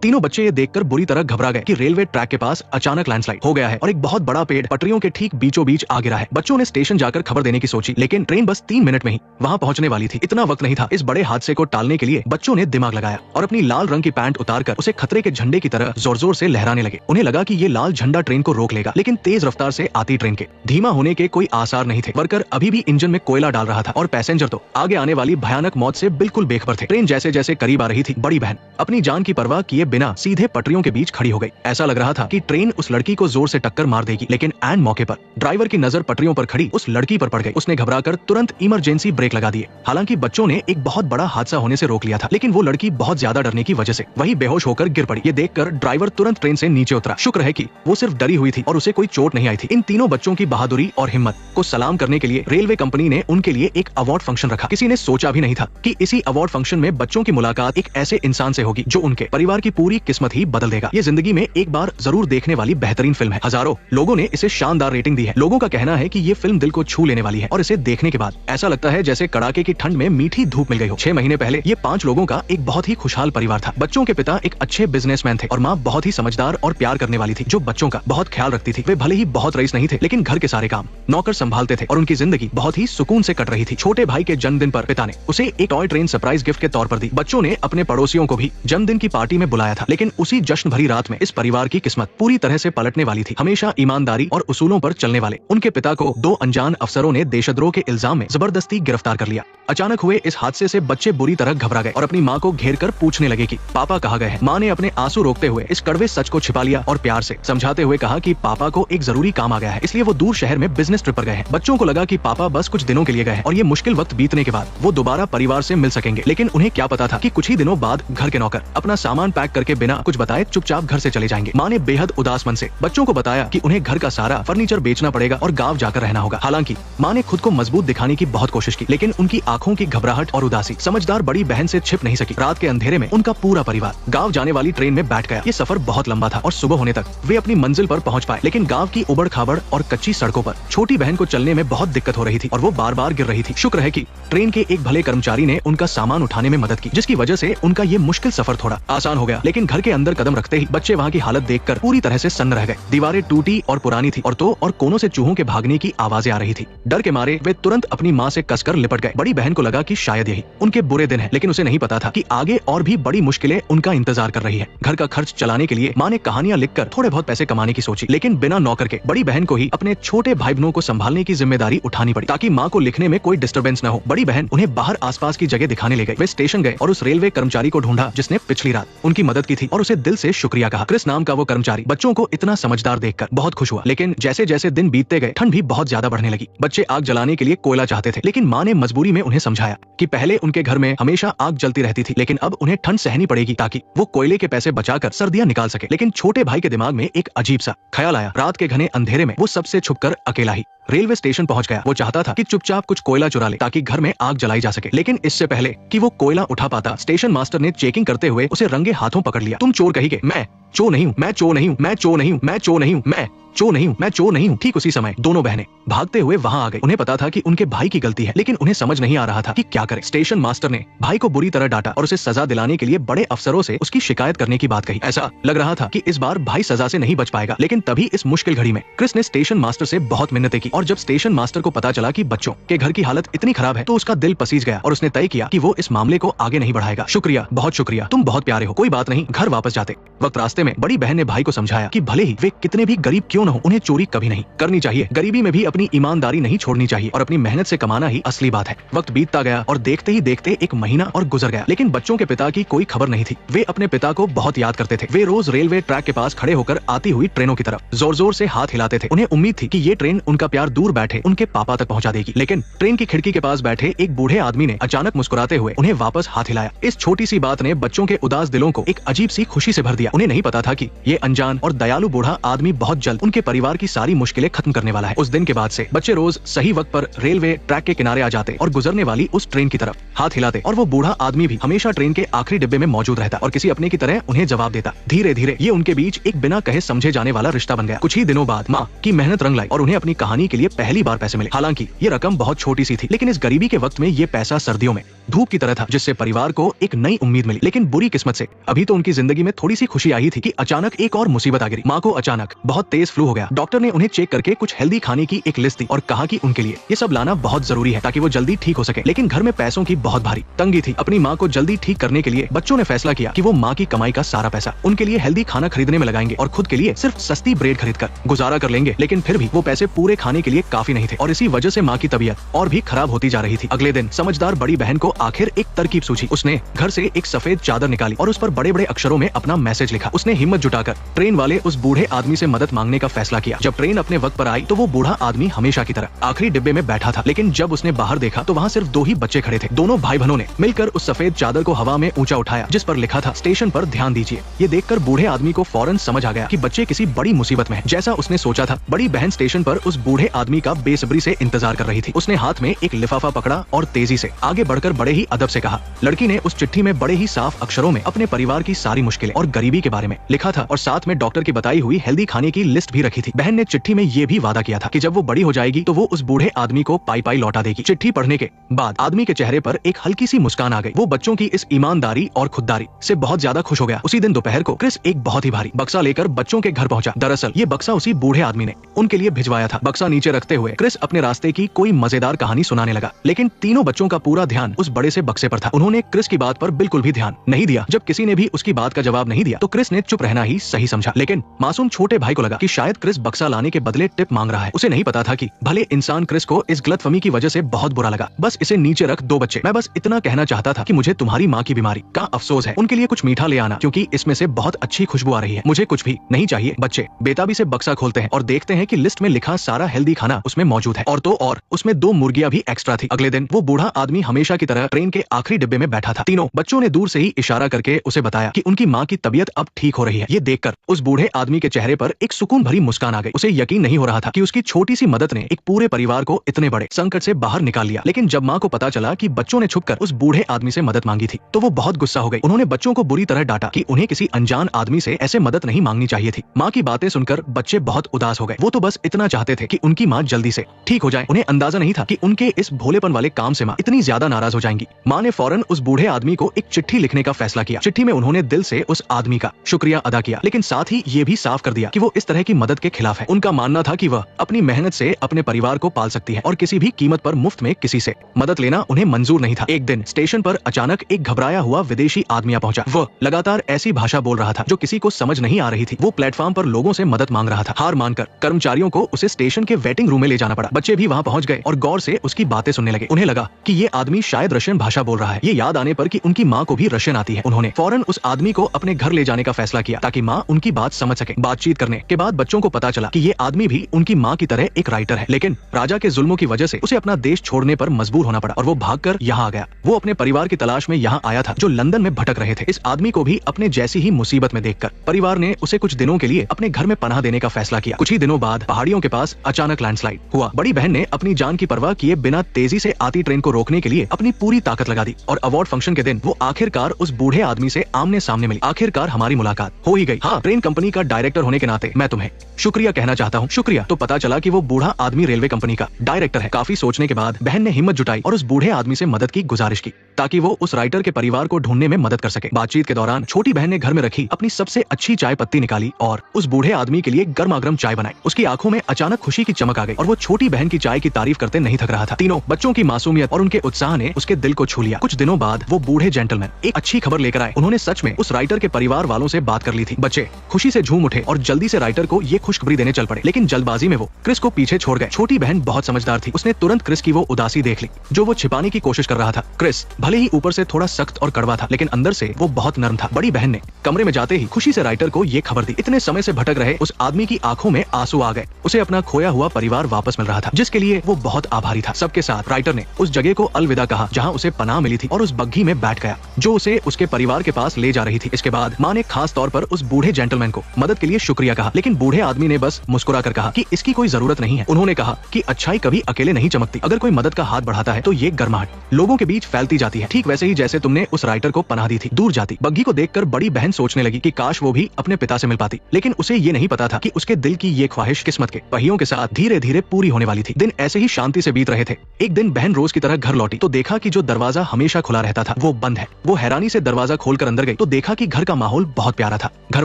तीनों बच्चे ये देखकर बुरी तरह घबरा गए कि रेलवे ट्रैक के पास अचानक लैंडस्लाइड हो गया है और एक बहुत बड़ा पेड़ पटरियों के ठीक बीचों बीच आ गिरा है। बच्चों ने स्टेशन जाकर खबर देने की सोची, लेकिन ट्रेन बस 3 मिनट में ही वहाँ पहुँचने वाली थी। इतना वक्त नहीं था। इस बड़े हादसे को टालने के लिए बच्चों ने दिमाग लगाया और अपनी लाल रंग की पैंट उतारकर उसे खतरे के झंडे की तरह जोर जोर से लहराने लगे। उन्हें लगा कि ये लाल झंडा ट्रेन को रोक लेगा, लेकिन तेज रफ्तार से आती ट्रेन के धीमा होने के कोई आसार नहीं थे। वर्कर अभी भी इंजन में कोयला डाल रहा था और पैसेंजर तो आगे आने वाली भयानक मौत से बिल्कुल बेखबर थे। ट्रेन जैसे जैसे करीब आ रही थी, बड़ी बहन अपनी जान की परवाह किए बिना सीधे पटरियों के बीच खड़ी हो गई। ऐसा लग रहा था कि ट्रेन उस लड़की को जोर से टक्कर मार देगी, लेकिन ऐन मौके पर ड्राइवर की नजर पटरियों पर खड़ी उस लड़की पर पड़ गई। उसने घबराकर तुरंत इमरजेंसी ब्रेक लगा दिए। हालांकि बच्चों ने एक बहुत बड़ा हादसा होने से रोक लिया था, लेकिन वो लड़की बहुत ज्यादा डरने की वजह से वही बेहोश होकर गिर पड़ी। ये देखकर ड्राइवर तुरंत ट्रेन से नीचे उतरा। शुक्र है कि वो सिर्फ डरी हुई थी और उसे कोई चोट नहीं आई थी। इन तीनों बच्चों की बहादुरी और हिम्मत को सलाम करने के लिए रेलवे कंपनी ने उनके लिए एक अवार्ड फंक्शन रखा। किसी ने सोचा भी नहीं था कि इसी अवार्ड फंक्शन में बच्चों की मुलाकात एक ऐसे इंसान से होगी जो उनके परिवार की पूरी किस्मत ही बदल देगा। ये जिंदगी में एक बार जरूर देखने वाली बेहतरीन फिल्म है। हजारों लोगों ने इसे शानदार रेटिंग दी है। लोगों का कहना है कि ये फिल्म दिल को छू लेने वाली है और इसे देखने के बाद ऐसा लगता है जैसे कड़ाके की ठंड में मीठी धूप मिल गई हो। 6 महीने पहले ये 5 लोगों का एक बहुत ही खुशहाल परिवार था। बच्चों के पिता एक अच्छे बिजनेसमैन थे और माँ बहुत ही समझदार और प्यार करने वाली थी, जो बच्चों का बहुत ख्याल रखती थी। वे भले ही बहुत रईस नहीं थे, लेकिन घर के सारे काम नौकर संभालते थे और उनकी जिंदगी बहुत ही सुकून से कट रही थी। छोटे भाई के जन्मदिन पर पिता ने उसे एक टॉय ट्रेन सरप्राइज गिफ्ट के तौर पर दी। बच्चों ने अपने पड़ोसियों को भी जन्मदिन की पार्टी में बुलाया था, लेकिन उसी जश्न भरी रात में इस परिवार की किस्मत पूरी तरह से पलटने वाली थी। हमेशा ईमानदारी और उसूलों पर चलने वाले उनके पिता को 2 अनजान अफसरों ने देशद्रोह के इल्जाम में जबरदस्ती गिरफ्तार कर लिया। अचानक हुए इस हादसे से बच्चे बुरी तरह घबरा गए और अपनी माँ को घेर कर पूछने लगे कि पापा कहाँ गए हैं। माँ ने अपने आंसू रोकते हुए इस कड़वे सच को छिपा लिया और प्यार से समझाते हुए कहा कि पापा को एक जरूरी काम आ गया है, इसलिए वो दूर शहर में बिजनेस ट्रिप पर गए हैं। बच्चों को लगा कि पापा बस कुछ दिनों के लिए गए हैं और ये मुश्किल वक्त बीतने के बाद वो दोबारा परिवार से मिल सकेंगे। लेकिन उन्हें क्या पता था कि कुछ ही दिनों बाद घर के नौकर अपना सामान पैक करके बिना कुछ बताए चुपचाप घर से चले जाएंगे। माँ ने बेहद उदास मन से बच्चों को बताया कि उन्हें घर का सारा फर्नीचर बेचना पड़ेगा और गाँव जाकर रहना होगा। हालांकि माँ ने खुद को मजबूत दिखाने की बहुत कोशिश की, लेकिन उनकी आंखों की घबराहट और उदासी समझदार बड़ी बहन से छिप नहीं सकी। रात के अंधेरे में उनका पूरा परिवार गांव जाने वाली ट्रेन में बैठ गया। ये सफर बहुत लंबा था और सुबह होने तक वे अपनी मंजिल पर पहुंच पाए, लेकिन गांव की उबड़ खाबड़ और कच्ची सड़कों पर छोटी बहन को चलने में बहुत दिक्कत हो रही थी और वो बार बार गिर रही थी। शुक्र है कि ट्रेन के एक भले कर्मचारी ने उनका सामान उठाने में मदद की, जिसकी वजह से उनका ये मुश्किल सफर थोड़ा आसान हो गया। लेकिन घर के अंदर कदम रखते ही बच्चे वहाँ की हालत देखकर पूरी तरह से सन्न रह गए। दीवारें टूटी और पुरानी थी और तो और कोनों से चूहों के भागने की आवाजें आ रही थी। डर के मारे वे तुरंत अपनी माँ से कसकर लिपट गए। बड़ी बहन को लगा कि शायद यही उनके बुरे दिन है, लेकिन उसे नहीं पता था कि आगे और भी बड़ी मुश्किलें उनका इंतजार कर रही है। घर का खर्च चलाने के लिए माँ ने कहानियां लिखकर थोड़े बहुत पैसे कमाने की सोची, लेकिन बिना नौकर के बड़ी बहन को ही अपने छोटे भाई बहनों को संभालने की जिम्मेदारी उठानी पड़ी ताकि माँ को लिखने में कोई डिस्टर्बेंस न हो। बड़ी बहन उन्हें बाहर आसपास की जगह दिखाने ले गई। वे स्टेशन गए और उस रेलवे कर्मचारी को ढूंढा जिसने पिछली रात उनकी मदद की थी और उसे दिल से शुक्रिया कहा। क्रिस नाम का वो कर्मचारी बच्चों को इतना समझदार देखकर बहुत खुश हुआ, लेकिन जैसे जैसे दिन बीतते गए ठंड भी बहुत ज्यादा बढ़ने लगी। बच्चे आग जलाने के लिए कोयला चाहते थे, लेकिन माँ ने मजबूरी में उन्हें समझाया कि पहले उनके घर में हमेशा आग जलती रहती थी, लेकिन अब उन्हें ठंड सहनी पड़ेगी ताकि वो कोयले के पैसे बचाकर सर्दियां निकाल सके। लेकिन छोटे भाई के दिमाग में एक अजीब सा ख्याल आया। रात के घने अंधेरे में वो सबसे छुपकर अकेला ही रेलवे स्टेशन पहुंच गया। वो चाहता था कि चुपचाप कुछ कोयला चुरा ले ताकि घर में आग जलाई जा सके, लेकिन इससे पहले कि वो कोयला उठा पाता, स्टेशन मास्टर ने चेकिंग करते हुए उसे रंगे हाथों पकड़ लिया। तुम चोर कहिगे, मैं चोर नहीं हूँ, मैं चोर नहीं हूँ, मैं चोर नहीं हूँ, मैं चोर नहीं हूँ, मैं चोर नहीं हूँ, मैं चोर नहीं हूँ। ठीक उसी समय दोनों बहनें भागते हुए वहाँ आ गई। उन्हें पता था कि उनके भाई की गलती है, लेकिन उन्हें समझ नहीं आ रहा था कि क्या करे। स्टेशन मास्टर ने भाई को बुरी तरह डांटा और उसे सजा दिलाने के लिए बड़े अफसरों से उसकी शिकायत करने की बात कही। ऐसा लग रहा था कि इस बार भाई सजा से नहीं बच पाएगा, लेकिन तभी इस मुश्किल घड़ी में क्रिस ने स्टेशन मास्टर से बहुत मिन्नतें की और जब स्टेशन मास्टर को पता चला कि बच्चों के घर की हालत इतनी खराब है तो उसका दिल पसीज गया और उसने तय किया कि वो इस मामले को आगे नहीं बढ़ाएगा। शुक्रिया, बहुत शुक्रिया, तुम बहुत प्यारे हो, कोई बात नहीं। घर वापस जाते वक्त रास्ते में बड़ी बहन ने भाई को समझाया कि भले ही वे कितने भी गरीब क्यों न हो, उन्हें चोरी कभी नहीं करनी चाहिए। गरीबी में भी अपनी ईमानदारी नहीं छोड़नी चाहिए और अपनी मेहनत से कमाना ही असली बात है। वक्त बीतता गया और देखते ही देखते 1 महीना और गुजर गया, लेकिन बच्चों के पिता की कोई खबर नहीं थी। वे अपने पिता को बहुत याद करते थे। वे रोज रेलवे ट्रैक के पास खड़े होकर आती हुई ट्रेनों की तरफ जोर जोर से हाथ हिलाते थे। उन्हें उम्मीद थी कि ये ट्रेन उनका प्यार दूर बैठे उनके पापा तक पहुंचा देगी, लेकिन ट्रेन की खिड़की के पास बैठे एक बूढ़े आदमी ने अचानक मुस्कुराते हुए उन्हें वापस हाथ हिलाया। इस छोटी सी बात ने बच्चों के उदास दिलों को एक अजीब सी खुशी से भर दिया। उन्हें नहीं पता था कि ये अनजान और दयालु बूढ़ा आदमी बहुत जल्द उनके परिवार की सारी मुश्किलें खत्म करने वाला है। उस दिन के बाद से बच्चे रोज सही वक्त पर रेलवे ट्रैक के किनारे आ जाते और गुजरने वाली उस ट्रेन की तरफ हाथ हिलाते, और वो बूढ़ा आदमी भी हमेशा ट्रेन के आखिरी डिब्बे में मौजूद रहता और किसी अपने की तरह उन्हें जवाब देता। धीरे धीरे ये उनके बीच एक बिना कहे समझे जाने वाला रिश्ता बन गया। कुछ ही दिनों बाद माँ की मेहनत रंग लाई और उन्हें अपनी कहानी के लिए पहली बार पैसे मिले। हालांकि ये रकम बहुत छोटी सी थी, लेकिन इस गरीबी के वक्त में ये पैसा सर्दियों में धूप की तरह था, जिससे परिवार को एक नई उम्मीद मिली। लेकिन बुरी किस्मत से अभी तो उनकी जिंदगी में थोड़ी सी खुशी आई थी कि अचानक एक और मुसीबत आ गिरी। माँ को अचानक बहुत तेज फ्लू हो गया। डॉक्टर ने उन्हें चेक करके कुछ हेल्दी खाने की एक लिस्ट दी और कहा कि उनके लिए ये सब लाना बहुत जरूरी है ताकि वो जल्दी ठीक हो सके। लेकिन घर में पैसों की बहुत भारी तंगी थी। अपनी माँ को जल्दी ठीक करने के लिए बच्चों ने फैसला किया कि वो माँ की कमाई का सारा पैसा उनके लिए हेल्दी खाना खरीदने में लगाएंगे और खुद के लिए सिर्फ सस्ती ब्रेड खरीदकर गुजारा कर लेंगे। लेकिन फिर भी वो पैसे पूरे खाने के लिए काफी नहीं थे और इसी वजह से माँ की तबीयत और भी खराब होती जा रही थी। अगले दिन समझदार बड़ी बहन को आखिर एक तरकीब सूझी। उसने घर से एक सफेद चादर निकाली और उस पर बड़े बड़े अक्षरों में अपना मैसेज लिखा। उसने हिम्मत जुटाकर ट्रेन वाले उस बूढ़े आदमी से मदद मांगने का फैसला किया। जब ट्रेन अपने वक्त पर आई तो वो बूढ़ा आदमी हमेशा की तरह आखिरी डिब्बे में बैठा था। लेकिन जब उसने बाहर देखा तो वहाँ सिर्फ 2 ही बच्चे खड़े थे। दोनों भाई बहनों ने मिलकर उस सफेद चादर को हवा में ऊंचा उठाया जिस पर लिखा था स्टेशन पर ध्यान दीजिए। ये देखकर बूढ़े आदमी को फौरन समझ आ गया कि बच्चे किसी बड़ी मुसीबत में हैं। जैसा उसने सोचा था, बड़ी बहन स्टेशन पर उस बूढ़े आदमी का बेसब्री से इंतजार कर रही थी। उसने हाथ में एक लिफाफा पकड़ा और तेजी से आगे बढ़कर बड़े ही अदब से कहा। लड़की ने उस चिट्ठी में बड़े ही साफ अक्षरों में अपने परिवार की सारी मुश्किलें और गरीबी के बारे में लिखा था और साथ में डॉक्टर की बताई हुई हेल्दी खाने की लिस्ट भी रखी थी। बहन ने चिट्ठी में ये भी वादा किया था कि जब वो बड़ी हो जाएगी तो वो उस बूढ़े आदमी को पाई पाई लौटा देगी। चिट्ठी पढ़ने के बाद आदमी के चेहरे पर एक हल्की सी मुस्कान आ गई। वो बच्चों की इस ईमानदारी और खुददारी से बहुत ज्यादा खुश हो गया। उसी दिन दोपहर को क्रिस एक बहुत ही भारी बक्सा लेकर बच्चों के घर पहुंचा। दरअसल ये बक्सा उसी बूढ़े आदमी ने उनके लिए भिजवाया था। बक्सा नीचे रखते हुए क्रिस अपने रास्ते की कोई मजेदार कहानी सुनाने लगा, लेकिन तीनों बच्चों का पूरा ध्यान उस बड़े से बक्से पर था। उन्होंने क्रिस की बात पर बिल्कुल भी ध्यान नहीं दिया। जब किसी ने भी उसकी बात का जवाब नहीं दिया तो क्रिस ने चुप रहना ही सही समझा। लेकिन मासूम छोटे भाई को लगा कि शायद क्रिस बक्सा लाने के बदले टिप मांग रहा है। उसे नहीं पता था कि भले इंसान क्रिस को इस गलतफहमी की वजह से बहुत बुरा लगा। बस इसे नीचे रख 2 बच्चे, मैं बस इतना कहना चाहता था कि मुझे तुम्हारी माँ की बीमारी का अफसोस है। उनके लिए कुछ मीठा ले आना क्योंकि इसमें से बहुत अच्छी खुशबू आ रही है। मुझे कुछ भी नहीं चाहिए। बच्चे बेताबी से बक्सा खोलते हैं और देखते हैं कि लिस्ट में लिखा सारा हेल्दी खाना उसमें मौजूद है और तो और उसमें 2 मुर्गियां भी एक्स्ट्रा थी। अगले दिन वो बूढ़ा आदमी हमेशा की तरह ट्रेन के आखिरी डिब्बे में बैठा था। तीनों बच्चों ने दूर से ही इशारा करके उसे बताया कि उनकी माँ की तबीयत अब ठीक हो रही है। ये देखकर उस बूढ़े आदमी के चेहरे पर एक सुकून भरी मुस्कान आ गई। उसे यकीन नहीं हो रहा था कि उसकी छोटी सी मदद ने एक पूरे परिवार को इतने बड़े संकट से बाहर निकाल लिया। लेकिन जब माँ को पता चला कि बच्चों ने छुपकर उस बूढ़े आदमी से मदद मांगी थी तो वो बहुत गुस्सा हो गई। उन्होंने बच्चों को बुरी तरह डांटा कि उन्हें किसी अनजान आदमी से ऐसे मदद नहीं मांगनी चाहिए थी। माँ की बातें सुनकर बच्चे बहुत उदास हो गए। वो तो बस इतना चाहते थे कि उनकी माँ जल्दी से ठीक हो जाए। उन्हें अंदाजा नहीं था कि उनके इस भोलेपन वाले काम से माँ इतनी ज्यादा नाराज हो जाएंगी। माँ ने फौरन उस बूढ़े आदमी को एक चिट्ठी लिखने का फैसला किया। चिट्ठी में उन्होंने दिल से उस आदमी का शुक्रिया अदा किया, लेकिन साथ ही ये भी साफ कर दिया कि वो इस तरह की मदद के खिलाफ है। उनका मानना था कि वह अपनी मेहनत से अपने परिवार को पाल सकती है और किसी भी कीमत पर मुफ्त में किसी से मदद लेना उन्हें मंजूर नहीं था। एक दिन स्टेशन पर अचानक एक घबराया हुआ विदेशी आदमी पहुंचा। वह लगातार ऐसी भाषा बोल रहा था जो किसी को समझ नहीं आ रही थी। वो प्लेटफॉर्म पर लोगों से मदद मांग रहा था। हार मानकर कर्मचारियों को उसे स्टेशन के वेटिंग रूम में ले जाना पड़ा। बच्चे भी वहाँ पहुँच गए और गौर से उसकी बातें सुनने लगे। उन्हें लगा कि ये आदमी शायद रशियन भाषा बोल रहा है। ये याद आने पर कि उनकी माँ को भी रशियन आती है, उन्होंने फौरन उस आदमी को अपने घर ले जाने का फैसला किया ताकि माँ उनकी बात समझ सके। बातचीत करने के बाद बच्चों को पता चला कि ये आदमी भी उनकी माँ की तरह एक राइटर है, लेकिन राजा के जुल्मों की वजह से उसे अपना देश छोड़ने पर मजबूर होना पड़ा और वो भागकर यहाँ आ गया। वो अपने परिवार की तलाश में यहाँ आया था जो लंदन में भटक रहे थे। इस आदमी को भी अपने जैसी ही मुसीबत में देखकर परिवार ने उसे कुछ दिनों के लिए अपने घर में पनाह देने का फैसला किया। कुछ ही दिनों बाद पहाड़ियों के पास अचानक लैंडस्लाइड हुआ। बड़ी बहन ने अपनी जान की परवाह किए बिना तेजी से आती ट्रेन को रोकने के लिए अपनी पूरी ताकत लगा दी और अवार्ड फंक्शन के दिन वो आखिरकार उस बूढ़े आदमी से आमने सामने मिली। आखिरकार हमारी मुलाकात हो ही गई। हाँ, ट्रेन कंपनी का डायरेक्टर होने के नाते मैं तुम्हें शुक्रिया कहना चाहता हूँ। शुक्रिया। तो पता चला कि वो बूढ़ा आदमी रेलवे कंपनी का डायरेक्टर है। काफी सोचने के बाद बहन ने हिम्मत जुटाई और उस बूढ़े आदमी से मदद की गुजारिश की ताकि वो उस राइटर के परिवार को ढूंढने में मदद कर सके। बातचीत के दौरान छोटी बहन ने घर में रखी अपनी सबसे अच्छी चाय पत्ती निकाली और उस बूढ़े आदमी के लिए गर्मागर्म चाय बनाई। उसकी आंखों में अचानक खुशी की चमक आ गई और वो छोटी बहन की चाय की तारीफ करते नहीं थक रहा था। तीनों बच्चों की मासूमियत और उनके उत्साह ने उसके दिल को छू लिया। कुछ दिनों बाद वो बूढ़े जेंटलमैन एक अच्छी खबर लेकर आए। उन्होंने सच में उस राइटर के परिवार वालों से बात कर ली थी। बच्चे खुशी से झूम उठे और जल्दी से राइटर को ये खुशखबरी देने चल पड़े, लेकिन जल्दबाजी में वो क्रिस को पीछे छोड़ गए। छोटी बहन बहुत समझदार थी। उसने तुरंत क्रिस की वो उदासी देख ली जो वो छिपाने की कोशिश कर रहा था। क्रिस भले ही ऊपर से थोड़ा सख्त और कड़वा था, लेकिन अंदर से वो बहुत नरम था। बड़ी बहन ने कमरे में जाते ही खुशी से राइटर को ये खबर दी। इतने समय से भटक रहे उस आदमी की आंखों में आंसू आ गए। उसे अपना खोया हुआ परिवार वापस मिल रहा था, जिसके लिए वो बहुत आभारी था। सबके साथ राइटर ने उस जगह को अलविदा कहा जहाँ उसे पनाह मिली थी और उस बग्घी में बैठ गया जो उसे उसके परिवार के पास ले जा रही थी। इसके बाद माँ ने खास तौर पर उस बूढ़े जेंटलमैन को मदद के लिए शुक्रिया कहा, लेकिन बूढ़े आदमी ने बस मुस्कुरा कर कहा कि इसकी कोई जरूरत नहीं है। उन्होंने कहा कि अच्छाई कभी अकेले नहीं चमकती, अगर कोई मदद का हाथ बढ़ाता है तो ये गर्माहट लोगों के बीच फैलती जाती है, ठीक वैसे ही जैसे तुमने उस राइटर को पनाह दी थी। दूर जाती बग्घी को देखकर बड़ी बहन सोचने लगी कि काश वो भी अपने पिता से मिल पाती, लेकिन उसे ये नहीं पता था कि उसके दिल की ये ख्वाहिश किस्मत के पहियों के साथ धीरे धीरे पूरी होने वाली थी। दिन ऐसे ही शांति से बीत रहे थे। एक दिन बहन रोज की तरह घर लौटी तो देखा कि जो दरवाजा हमेशा खुला रहता था वो बंद है। वो हैरानी से दरवाजा खोलकर अंदर गई तो देखा कि घर का माहौल बहुत प्यारा था। घर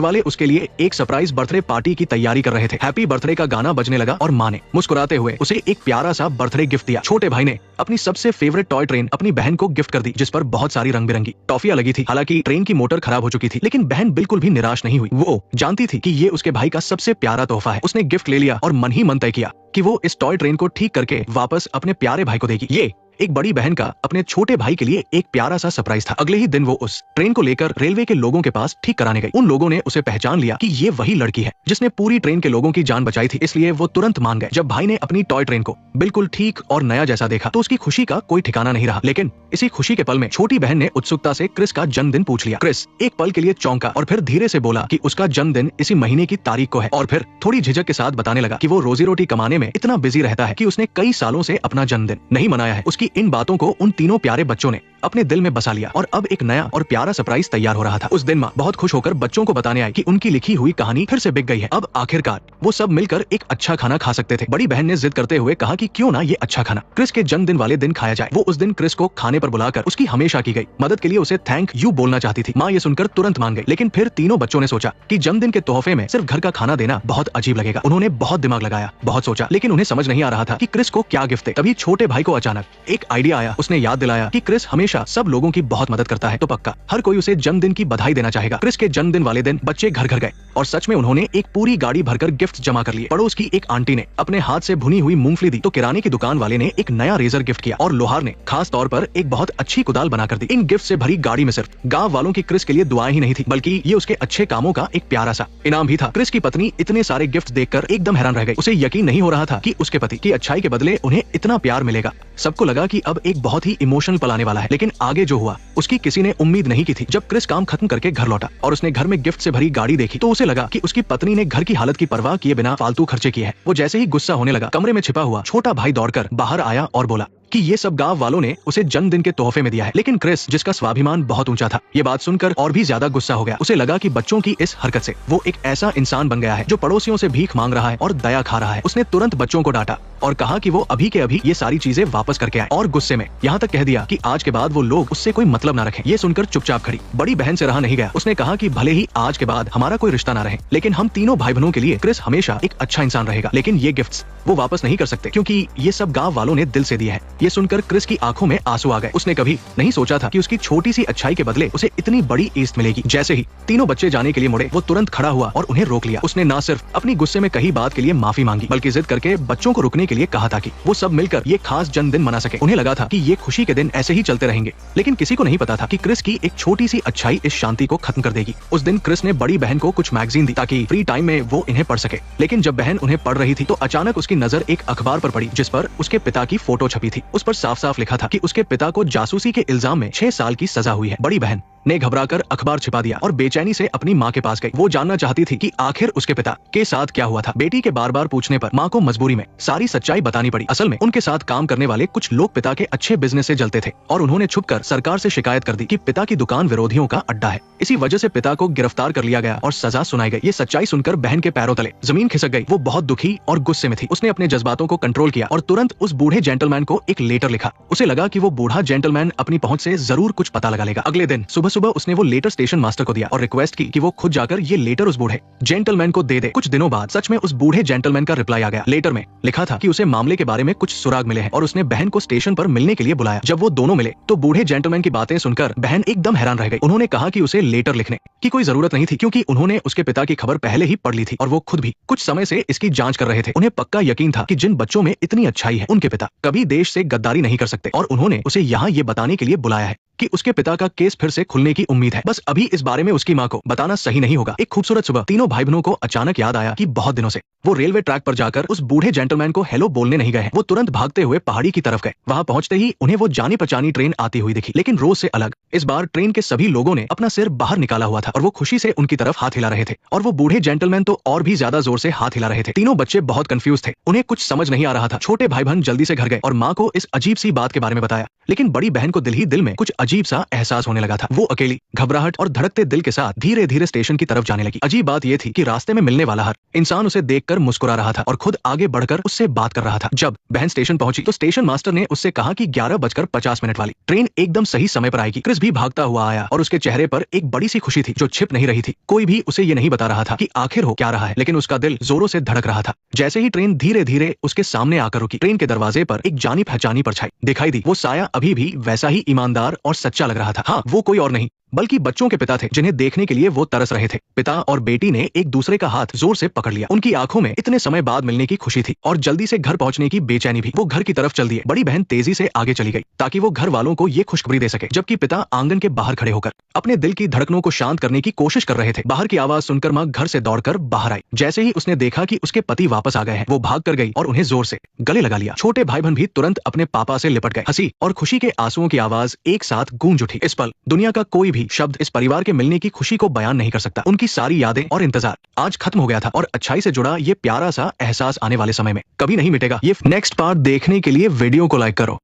वाले उसके लिए एक सरप्राइज बर्थडे पार्टी की तैयारी कर रहे थे। हैप्पी बर्थडे का गाना बजने लगा और माँ ने मुस्कुराते हुए उसे एक प्यारा सा बर्थडे गिफ्ट दिया। छोटे भाई ने अपनी सबसे फेवरेट टॉय ट्रेन अपनी बहन को गिफ्ट कर दी, जिस पर बहुत सारी रंग बिरंगी टॉफियां लगी थी। हालांकि ट्रेन की मोटर खराब हो चुकी थी, लेकिन बहन बिल्कुल भी निराश नहीं हुई। वो जानती थी कि ये उसके भाई का सबसे प्यारा तोहफा है। उसने गिफ्ट ले लिया और मन ही मन तय किया कि वो इस टॉय ट्रेन को ठीक करके वापस अपने प्यारे भाई को देगी। ये एक बड़ी बहन का अपने छोटे भाई के लिए एक प्यारा सा सरप्राइज था। अगले ही दिन वो उस ट्रेन को लेकर रेलवे के लोगों के पास ठीक कराने गई। उन लोगों ने उसे पहचान लिया कि ये वही लड़की है जिसने पूरी ट्रेन के लोगों की जान बचाई थी, इसलिए वो तुरंत मान गए। जब भाई ने अपनी टॉय ट्रेन को बिल्कुल ठीक और नया जैसा देखा तो उसकी खुशी का कोई ठिकाना नहीं रहा। लेकिन इसी खुशी के पल में छोटी बहन ने उत्सुकता से क्रिस का जन्मदिन पूछ लिया। क्रिस एक पल के लिए चौंका और फिर धीरे से बोला कि उसका जन्मदिन इसी महीने की तारीख को है, और फिर थोड़ी झिझक के साथ बताने लगा कि वो रोजी रोटी कमाने में इतना बिजी रहता है कि उसने कई सालों से अपना जन्मदिन नहीं मनाया है। उसकी इन बातों को उन तीनों प्यारे बच्चों ने अपने दिल में बसा लिया और अब एक नया और प्यारा सरप्राइज तैयार हो रहा था। उस दिन माँ बहुत खुश होकर बच्चों को बताने आई कि उनकी लिखी हुई कहानी फिर से बिक गई है। अब आखिरकार वो सब मिलकर एक अच्छा खाना खा सकते थे। बड़ी बहन ने जिद करते हुए कहा कि क्यों ना ये अच्छा खाना क्रिस के जन्मदिन वाले दिन खाया जाए। वो उस दिन क्रिस को खाने पर बुलाकर उसकी हमेशा की गई मदद के लिए उसे थैंक यू बोलना चाहती थी। माँ ये सुनकर तुरंत मान गई, लेकिन फिर तीनों बच्चों ने सोचा कि जन्मदिन के तोहफे में सिर्फ घर का खाना देना बहुत अजीब लगेगा। उन्होंने बहुत दिमाग लगाया, बहुत सोचा, लेकिन उन्हें समझ नहीं आ रहा था कि क्रिस को क्या गिफ्ट दे। तभी छोटे भाई को अचानक एक आइडिया आया। उसने याद दिलाया कि क्रिस हमेशा सब लोगों की बहुत मदद करता है, तो पक्का हर कोई उसे जन्मदिन की बधाई देना चाहेगा। क्रिस के जन्मदिन वाले दिन बच्चे घर घर गए और सच में उन्होंने एक पूरी गाड़ी भरकर गिफ्ट जमा कर लिए। पड़ोस की एक आंटी ने अपने हाथ से भुनी हुई मूंगफली दी, तो किराने की दुकान वाले ने एक नया रेजर गिफ्ट किया और लोहार ने खास तौर पर एक बहुत अच्छी कुदाल बनाकर दी। इन गिफ्ट से भरी गाड़ी में सिर्फ गांव वालों की क्रिस के लिए दुआएं ही नहीं थी, बल्कि ये उसके अच्छे कामों का एक प्यारा सा इनाम भी था। क्रिस की पत्नी इतने सारे गिफ्ट देखकर एकदम हैरान रह गई। उसे यकीन नहीं हो रहा था कि उसके पति की अच्छाई के बदले उन्हें इतना प्यार मिलेगा। सबको लगा कि अब एक बहुत ही इमोशनल पल आने वाला है, लेकिन आगे जो हुआ उसकी किसी ने उम्मीद नहीं की थी। जब क्रिस काम खत्म करके घर लौटा और उसने घर में गिफ्ट से भरी गाड़ी देखी तो उसे लगा कि उसकी पत्नी ने घर की हालत की परवाह किए बिना फालतू खर्चे किए हैं। वो जैसे ही गुस्सा होने लगा, कमरे में छिपा हुआ छोटा भाई दौड़कर बाहर आया और बोला कि ये सब गांव वालों ने उसे जन्मदिन के तोहफे में दिया है। लेकिन क्रिस, जिसका स्वाभिमान बहुत ऊंचा था, ये बात सुनकर और भी ज्यादा गुस्सा हो गया। उसे लगा कि बच्चों की इस हरकत से वो एक ऐसा इंसान बन गया है जो पड़ोसियों से भीख मांग रहा है और दया खा रहा है। उसने तुरंत बच्चों को डांटा और कहा कि वो अभी के अभी ये सारी चीजें वापस करके आए, और गुस्से में यहाँ तक कह दिया कि आज के बाद वो लोग उससे कोई मतलब न रखें। ये सुनकर चुपचाप खड़ी बड़ी बहन से रहा नहीं गया। उसने कहा कि भले ही आज के बाद हमारा कोई रिश्ता न रहे, लेकिन हम तीनों भाई बहनों के लिए क्रिस हमेशा एक अच्छा इंसान रहेगा। लेकिन ये गिफ्ट्स वो वापस नहीं कर सकते, क्योंकि ये सब गांव वालों ने दिल से दिए हैं। ये सुनकर क्रिस की आंखों में आंसू आ गए। उसने कभी नहीं सोचा था कि उसकी छोटी सी अच्छाई के बदले उसे इतनी बड़ी इज्जत मिलेगी। जैसे ही तीनों बच्चे जाने के लिए मुड़े, वो तुरंत खड़ा हुआ और उन्हें रोक लिया। उसने न सिर्फ अपनी गुस्से में कही बात के लिए माफी मांगी, बल्कि जिद करके बच्चों को रुकने के लिए कहा था कि वो सब मिलकर ये खास जन्मदिन मना सके। उन्हें लगा था कि ये खुशी के दिन ऐसे ही चलते रहेंगे, लेकिन किसी को नहीं पता था कि क्रिस की एक छोटी सी अच्छाई इस शांति को खत्म कर देगी। उस दिन क्रिस ने बड़ी बहन को कुछ मैगजीन दी ताकि फ्री टाइम में वो इन्हें पढ़ सके। लेकिन जब बहन उन्हें पढ़ रही थी तो अचानक उसकी नजर एक अखबार पर पड़ी, जिस पर उसके पिता की फोटो छपी थी। उस पर साफ साफ लिखा था कि उसके पिता को जासूसी के इल्जाम में 6 साल की सजा हुई है। बड़ी बहन ने घबराकर अखबार छिपा दिया और बेचैनी से अपनी माँ के पास गई। वो जानना चाहती थी कि आखिर उसके पिता के साथ क्या हुआ था। बेटी के बार बार पूछने पर माँ को मजबूरी में सारी सच्चाई बतानी पड़ी। असल में उनके साथ काम करने वाले कुछ लोग पिता के अच्छे बिजनेस से जलते थे और उन्होंने छुपकर सरकार से शिकायत कर दी कि पिता की दुकान विरोधियों का अड्डा है। इसी वजह से पिता को गिरफ्तार कर लिया गया और सजा सुनाई गई। ये सच्चाई सुनकर बहन के पैरों तले जमीन खिसक गई। वो बहुत दुखी और गुस्से में थी। उसने अपने जज्बातों को कंट्रोल किया और तुरंत उस बूढ़े जेंटलमैन को एक लेटर लिखा। उसे लगा कि वो बूढ़ा जेंटलमैन अपनी पहुंच से जरूर कुछ पता लगा लेगा। अगले दिन सुबह सुबह उसने वो लेटर स्टेशन मास्टर को दिया और रिक्वेस्ट की कि वो खुद जाकर ये लेटर उस बूढ़े जेंटलमैन को दे दे। कुछ दिनों बाद सच में उस बूढ़े जेंटलमैन का रिप्लाई आ गया। लेटर में लिखा था कि उसे मामले के बारे में कुछ सुराग मिले हैं और उसने बहन को स्टेशन पर मिलने के लिए बुलाया। जब वो दोनों मिले तो बूढ़े जेंटलमैन की बातें सुनकर बहन एकदम हैरान रह गई। उन्होंने कहा कि उसे लेटर लिखने की कोई जरूरत नहीं थी, क्योंकि उन्होंने उसके पिता की खबर पहले ही पढ़ ली थी और वो खुद भी कुछ समय से इसकी जांच कर रहे थे। उन्हें पक्का यकीन था कि जिन बच्चों में इतनी अच्छाई है, उनके पिता कभी देश से गद्दारी नहीं कर सकते और उन्होंने उसे यहाँ ये बताने के लिए बुलाया है कि उसके पिता का केस फिर से खुलने की उम्मीद है। बस अभी इस बारे में उसकी माँ को बताना सही नहीं होगा। एक खूबसूरत सुबह तीनों भाई बहनों को अचानक याद आया कि बहुत दिनों से वो रेलवे ट्रैक पर जाकर उस बूढ़े जेंटलमैन को हेलो बोलने नहीं गए हैं। वो तुरंत भागते हुए पहाड़ी की तरफ गए। वहां पहुंचते ही उन्हें वो जानी पहचानी ट्रेन आती हुई दिखी, लेकिन रोज से अलग। इस बार ट्रेन के सभी लोगों ने अपना सिर बाहर निकाला हुआ था और वो खुशी से उनकी तरफ हाथ हिला रहे थे, और वो बूढ़े जेंटलमैन तो और भी ज्यादा जोर से हाथ हिला रहे थे। तीनों बच्चे बहुत कंफ्यूज थे, उन्हें कुछ समझ नहीं आ रहा था। छोटे भाई बहन जल्दी से घर गए और माँ को इस अजीब सी बात के बारे में बताया, लेकिन बड़ी बहन को दिल ही दिल में कुछ अजीब सा एहसास होने लगा था। वो अकेली, घबराहट और धड़कते दिल के साथ धीरे धीरे स्टेशन की तरफ जाने लगी। अजीब बात यह थी कि रास्ते में मिलने वाला हर इंसान उसे देखकर मुस्कुरा रहा था और खुद आगे बढ़कर उससे बात कर रहा था। जब बहन स्टेशन पहुंची तो स्टेशन मास्टर ने उससे कहा कि 11:50 वाली ट्रेन एकदम सही समय पर आएगी। क्रिस भी भागता हुआ आया और उसके चेहरे पर एक बड़ी सी खुशी थी जो छिप नहीं रही थी। कोई भी उसे ये नहीं बता रहा था कि आखिर हो क्या रहा है, लेकिन उसका दिल जोरों से धड़क रहा था। जैसे ही ट्रेन धीरे धीरे उसके सामने आकर रुकी, ट्रेन के दरवाजे पर एक जानी पहचानी परछाई दिखाई दी। वो साया अभी भी वैसा ही ईमानदार और सच्चा लग रहा था। हाँ, वो कोई और नहीं बल्कि बच्चों के पिता थे, जिन्हें देखने के लिए वो तरस रहे थे। पिता और बेटी ने एक दूसरे का हाथ जोर से पकड़ लिया। उनकी आंखों में इतने समय बाद मिलने की खुशी थी और जल्दी से घर पहुंचने की बेचैनी भी। वो घर की तरफ चल दिए। बड़ी बहन तेजी से आगे चली गई ताकि वो घर वालों को ये खुशखबरी दे सके, जबकि पिता आंगन के बाहर खड़े होकर अपने दिल की धड़कनों को शांत करने की कोशिश कर रहे थे। बाहर की आवाज सुनकर माँ घर से दौड़कर बाहर आई। जैसे ही उसने देखा कि उसके पति वापस आ गए हैं, वो भाग कर गई और उन्हें जोर से गले लगा लिया। छोटे भाई बहन भी तुरंत अपने पापा से लिपट गए। हंसी और खुशी के आंसुओं की आवाज एक साथ गूंज उठी। इस पल दुनिया का कोई भी शब्द इस परिवार के मिलने की खुशी को बयान नहीं कर सकता। उनकी सारी यादें और इंतजार आज खत्म हो गया था और अच्छाई से जुड़ा ये प्यारा सा एहसास आने वाले समय में कभी नहीं मिटेगा। ये नेक्स्ट पार्ट देखने के लिए वीडियो को लाइक करो।